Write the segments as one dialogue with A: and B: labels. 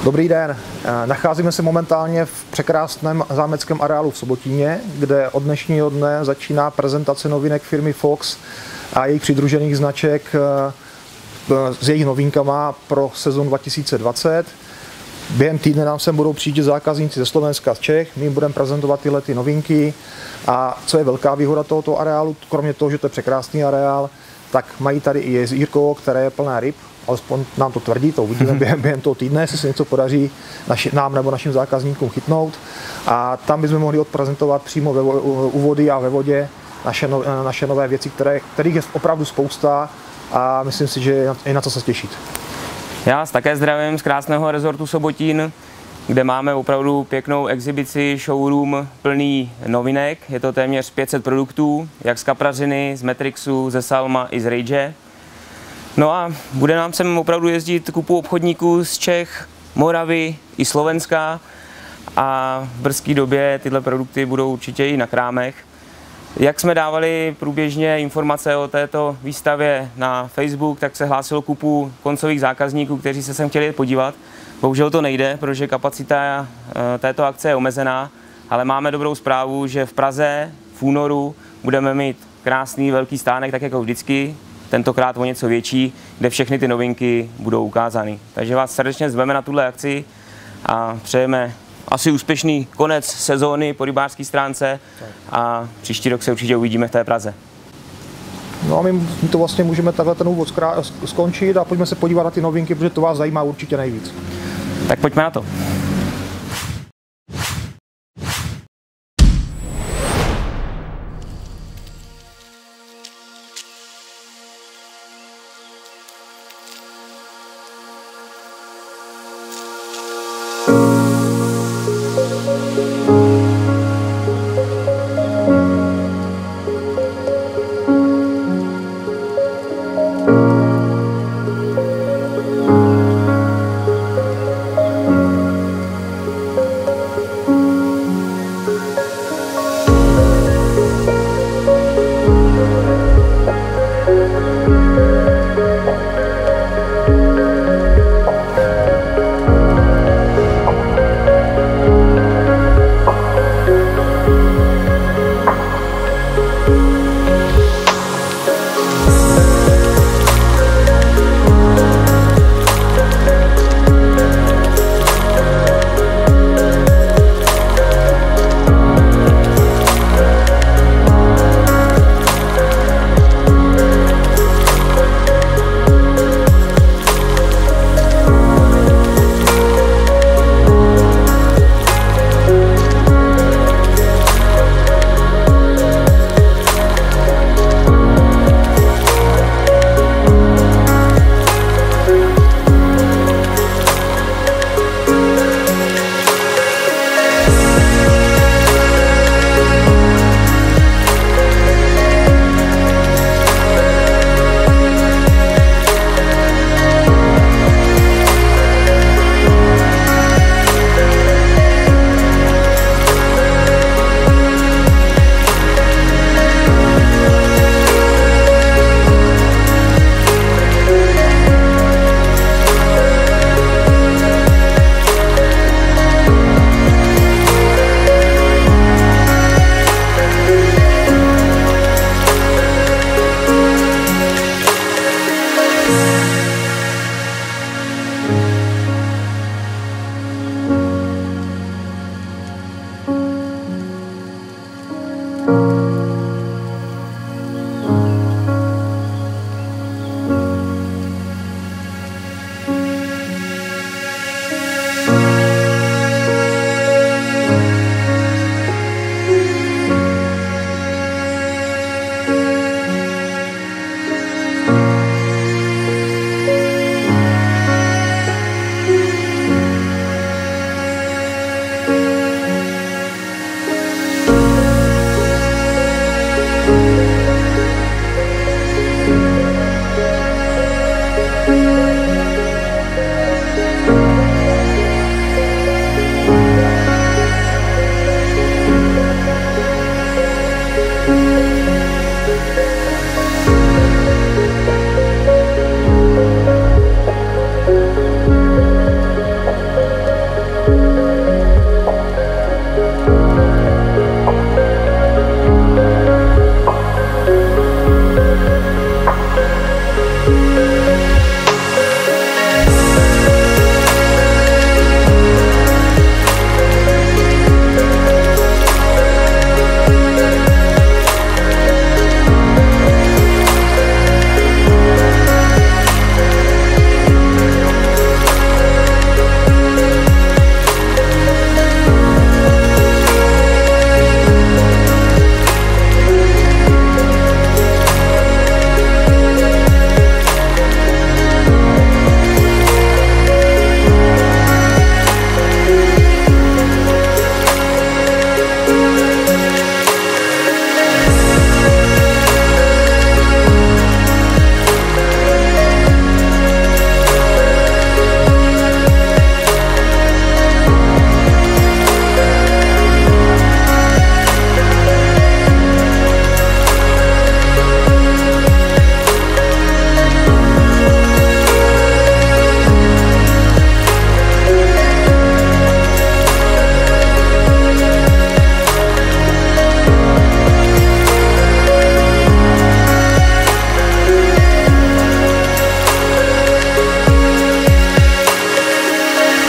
A: Dobrý den. Nacházíme se momentálně v překrásném zámeckém areálu v Sobotíně, kde od dnešního dne začíná prezentace novinek firmy Fox a jejich přidružených značek s jejich novinkama pro sezon 2020. Během týdne nám sem budou přijít zákazníci ze Slovenska, z Čech, my jim budeme prezentovat tyhle ty novinky. A co je velká výhoda tohoto areálu, kromě toho, že to je překrásný areál, tak mají tady i jezírko, které je plné ryb, alespoň nám to tvrdí, to uvidíme během toho týdne, jestli se něco podaří nám nebo našim zákazníkům chytnout. A tam bychom mohli odprezentovat přímo u vody a ve vodě naše nové věci, kterých je opravdu spousta a myslím si, že je na co se těšit.
B: Já vás také zdravím z krásného rezortu Sobotín, kde máme opravdu pěknou exibici, showroom plný novinek. Je to téměř 500 produktů, jak z kaprařiny, z Matrixu, ze Salma i z Rage. No a bude nám sem opravdu jezdit kupu obchodníků z Čech, Moravy i Slovenska a v brzké době tyhle produkty budou určitě i na krámech. Jak jsme dávali průběžně informace o této výstavě na Facebook, tak se hlásilo kupu koncových zákazníků, kteří se sem chtěli podívat. Bohužel to nejde, protože kapacita této akce je omezená, ale máme dobrou zprávu, že v Praze v únoru budeme mít krásný velký stánek, tak jako vždycky, tentokrát o něco větší, kde všechny ty novinky budou ukázány. Takže vás srdečně zveme na tuhle akci a přejeme asi úspěšný konec sezóny po rybářské stránce a příští rok se určitě uvidíme v té Praze.
A: No a my to vlastně můžeme takhle ten úvod skončit a pojďme se podívat na ty novinky, protože to vás zajímá určitě nejvíc.
B: Tak pojďme na to.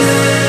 C: Sobotín.